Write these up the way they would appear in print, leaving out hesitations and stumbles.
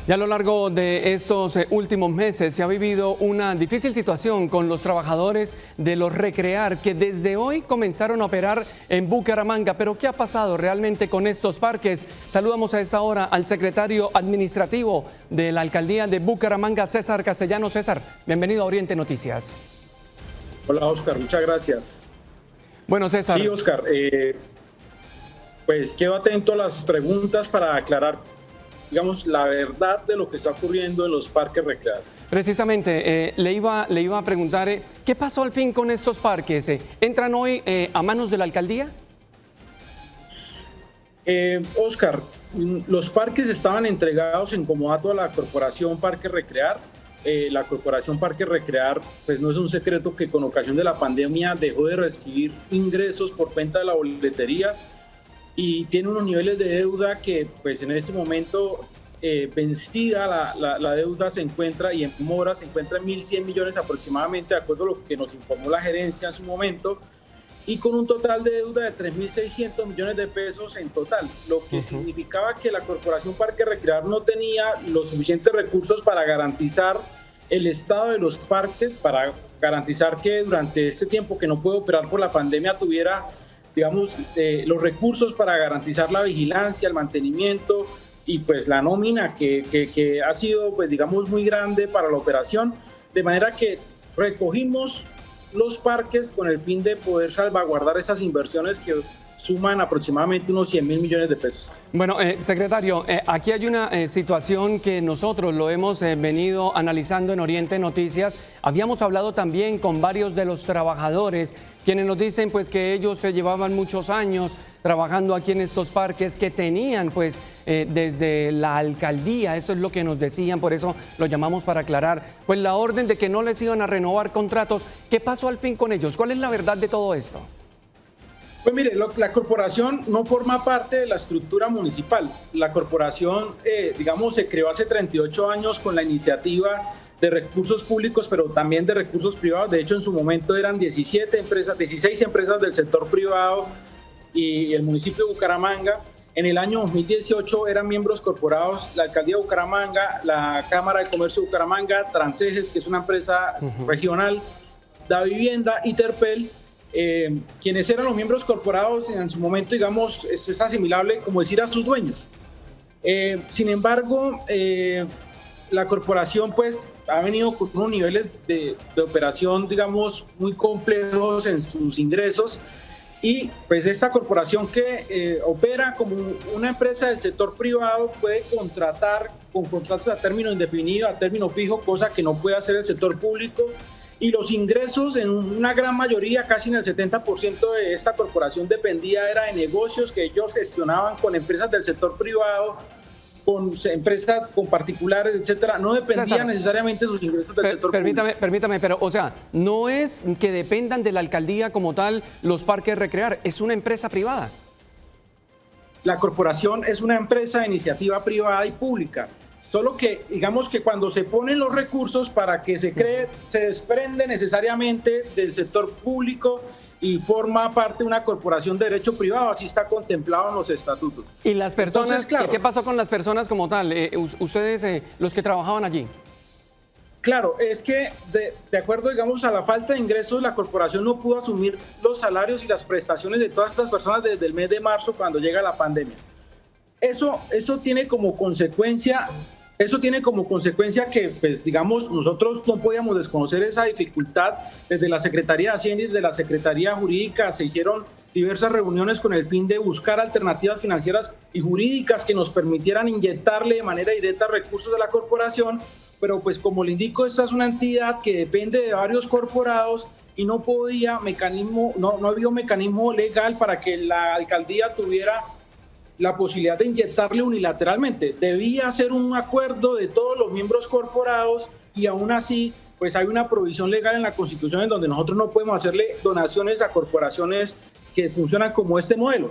Ya a lo largo de estos últimos meses se ha vivido una difícil situación con los trabajadores de los Recrear que desde hoy comenzaron a operar en Bucaramanga. Pero ¿qué ha pasado realmente con estos parques? Saludamos a esta hora al secretario administrativo de la alcaldía de Bucaramanga, César Castellano. César, bienvenido a Oriente Noticias. Hola Oscar, muchas gracias. Bueno, César. Sí, Oscar, pues quedo atento a las preguntas para aclarar, digamos, la verdad de lo que está ocurriendo en los parques recreados. Precisamente, le iba a preguntar, ¿qué pasó al fin con estos parques? ¿Entran hoy a manos de la alcaldía? Oscar, los parques estaban entregados en comodato a la Corporación Parque Recrear. La Corporación Parque Recrear, pues no es un secreto que con ocasión de la pandemia dejó de recibir ingresos por cuenta de la boletería y tiene unos niveles de deuda que pues en este momento vencida la deuda se encuentra y en mora se encuentra en 1.100 millones aproximadamente, de acuerdo a lo que nos informó la gerencia en su momento, y con un total de deuda de 3.600 millones de pesos en total, lo que significaba que la Corporación Parque Recrear no tenía los suficientes recursos para garantizar el estado de los parques, para garantizar que durante este tiempo que no puede operar por la pandemia tuviera, digamos, los recursos para garantizar la vigilancia, el mantenimiento y pues la nómina que ha sido, pues digamos, muy grande para la operación, de manera que recogimos los parques con el fin de poder salvaguardar esas inversiones que suman aproximadamente unos 100.000 millones de pesos. Bueno, secretario, aquí hay una situación que nosotros lo hemos venido analizando en Oriente Noticias. Habíamos hablado también con varios de los trabajadores, quienes nos dicen pues que ellos se llevaban muchos años trabajando aquí en estos parques, que tenían pues desde la alcaldía, eso es lo que nos decían, por eso lo llamamos para aclarar, pues la orden de que no les iban a renovar contratos. ¿Qué pasó al fin con ellos? ¿Cuál es la verdad de todo esto? Pues mire, la corporación no forma parte de la estructura municipal. La corporación, digamos, se creó hace 38 años con la iniciativa de recursos públicos, pero también de recursos privados. De hecho, en su momento eran 16 empresas del sector privado y el municipio de Bucaramanga. En el año 2018 eran miembros corporados la Alcaldía de Bucaramanga, la Cámara de Comercio de Bucaramanga, Transejes, que es una empresa regional, Da Vivienda y Terpel. Quienes eran los miembros corporados en su momento, digamos, es asimilable como decir a sus dueños. Sin embargo, la corporación pues ha venido con unos niveles de operación, digamos, muy complejos en sus ingresos, y pues esta corporación que opera como una empresa del sector privado puede contratar con contratos a término indefinido, a término fijo, cosa que no puede hacer el sector público. Y los ingresos en una gran mayoría, casi en el 70% de esta corporación dependía era de negocios que ellos gestionaban con empresas del sector privado, con empresas, con particulares, etcétera. No dependían César, necesariamente sus ingresos del sector público. Permítame, pero o sea, no es que dependan de la alcaldía como tal los parques Recrear, es una empresa privada. La corporación es una empresa de iniciativa privada y pública. Solo que, digamos que cuando se ponen los recursos para que se cree, se desprende necesariamente del sector público y forma parte de una corporación de derecho privado, así está contemplado en los estatutos. ¿Y las personas, entonces, claro, qué pasó con las personas como tal? Ustedes, los que trabajaban allí. Claro, es que de acuerdo, digamos, a la falta de ingresos, la corporación no pudo asumir los salarios y las prestaciones de todas estas personas desde el mes de marzo, cuando llega la pandemia. Eso tiene como consecuencia... que, pues, digamos, nosotros no podíamos desconocer esa dificultad. Desde la Secretaría de Hacienda y desde la Secretaría Jurídica se hicieron diversas reuniones con el fin de buscar alternativas financieras y jurídicas que nos permitieran inyectarle de manera directa recursos a la corporación, pero pues como le indico, esta es una entidad que depende de varios corporados y no había un mecanismo legal para que la alcaldía tuviera la posibilidad de inyectarle unilateralmente. Debía hacer un acuerdo de todos los miembros corporados y aún así pues hay una provisión legal en la Constitución en donde nosotros no podemos hacerle donaciones a corporaciones que funcionan como este modelo.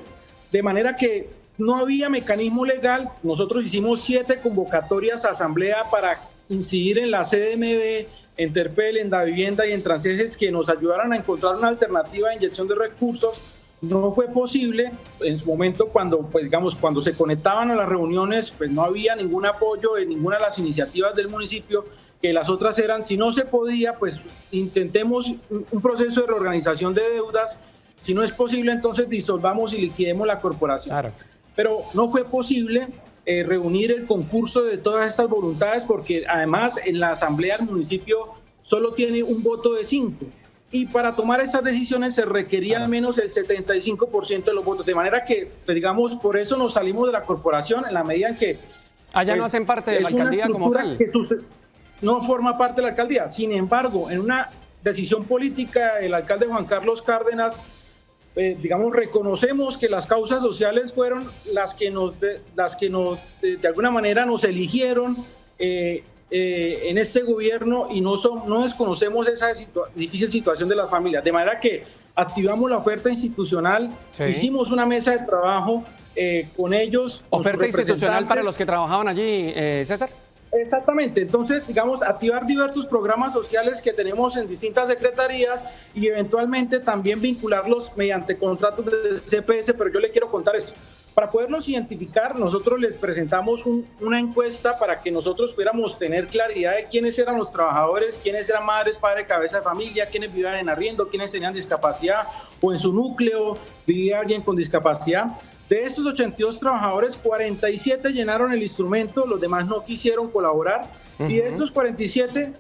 De manera que no había mecanismo legal. Nosotros hicimos 7 convocatorias a asamblea para incidir en la CDMV, en Terpel, en Da Vivienda y en Transejes, que nos ayudaran a encontrar una alternativa de inyección de recursos no fue posible en su momento cuando, pues, digamos, cuando se conectaban a las reuniones, pues no había ningún apoyo en ninguna de las iniciativas del municipio, que las otras eran, si no se podía, pues intentemos un proceso de reorganización de deudas, si no es posible, entonces disolvamos y liquidemos la corporación. Claro. Pero no fue posible reunir el concurso de todas estas voluntades porque además en la asamblea del municipio solo tiene un voto de 5. Y para tomar esas decisiones se requería al menos el 75% de los votos. De manera que, pues, digamos, por eso nos salimos de la corporación en la medida en que... Allá pues, no hacen parte de la alcaldía como tal. No forma parte de la alcaldía. Sin embargo, en una decisión política, el alcalde Juan Carlos Cárdenas, digamos, reconocemos que las causas sociales fueron las que de alguna manera nos eligieron en este gobierno y no desconocemos esa difícil situación de las familias. De manera que activamos la oferta institucional, sí. Hicimos una mesa de trabajo con ellos. ¿Oferta institucional para los que trabajaban allí, César? Exactamente, entonces, digamos, activar diversos programas sociales que tenemos en distintas secretarías y eventualmente también vincularlos mediante contratos de CPS, pero yo le quiero contar eso. Para poderlos identificar, nosotros les presentamos una encuesta para que nosotros pudiéramos tener claridad de quiénes eran los trabajadores, quiénes eran madres, padres, cabeza de familia, quiénes vivían en arriendo, quiénes tenían discapacidad o en su núcleo vivía alguien con discapacidad. De estos 82 trabajadores, 47 llenaron el instrumento, los demás no quisieron colaborar. Y de estos 47,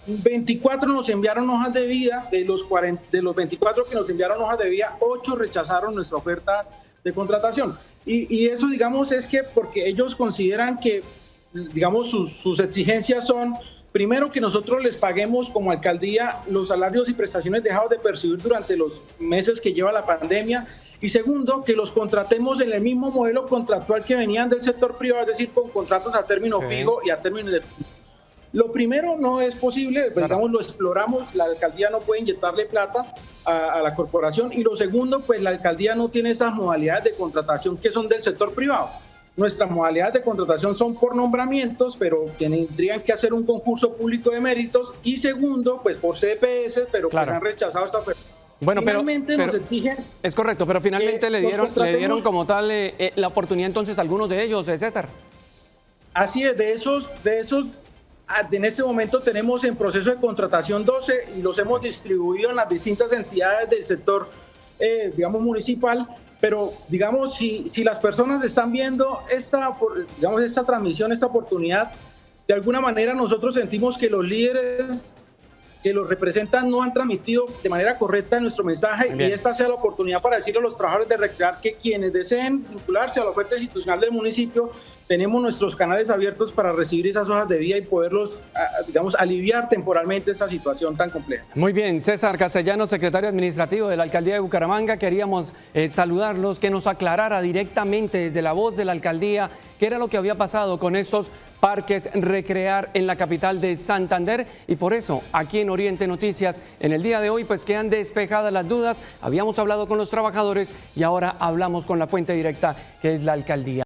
24 nos enviaron hojas de vida. De los 24 que nos enviaron hojas de vida, 8 rechazaron nuestra oferta de contratación. Y eso, digamos, es que porque ellos consideran que, digamos, sus exigencias son, primero, que nosotros les paguemos como alcaldía los salarios y prestaciones dejados de percibir durante los meses que lleva la pandemia. Y segundo, que los contratemos en el mismo modelo contractual que venían del sector privado, es decir, con contratos a término fijo y a término indefinido. Lo primero no es posible, pues, digamos, lo exploramos, la alcaldía no puede inyectarle plata a la corporación. Y lo segundo, pues la alcaldía no tiene esas modalidades de contratación que son del sector privado. Nuestras modalidades de contratación son por nombramientos, pero tendrían que hacer un concurso público de méritos. Y segundo, pues por CPS, pero pues han rechazado esta oferta. Bueno, finalmente pero nos exigen... Es correcto, pero finalmente le dieron como tal la oportunidad entonces a algunos de ellos, César. Así es, de esos, en este momento tenemos en proceso de contratación 12 y los hemos distribuido en las distintas entidades del sector, digamos, municipal. Pero, digamos, si las personas están viendo esta transmisión, esta oportunidad, de alguna manera nosotros sentimos que los líderes que los representan no han transmitido de manera correcta nuestro mensaje. Bien. Y esta sea la oportunidad para decirle a los trabajadores de Recrear que quienes deseen vincularse a la oferta institucional del municipio, tenemos nuestros canales abiertos para recibir esas hojas de vida y poderlos, digamos, aliviar temporalmente esa situación tan compleja. Muy bien, César Castellanos, secretario administrativo de la Alcaldía de Bucaramanga, queríamos saludarlos, que nos aclarara directamente desde la voz de la Alcaldía qué era lo que había pasado con estos parques Recrear en la capital de Santander, y por eso aquí en Oriente Noticias en el día de hoy pues quedan despejadas las dudas. Habíamos hablado con los trabajadores y ahora hablamos con la fuente directa, que es la alcaldía.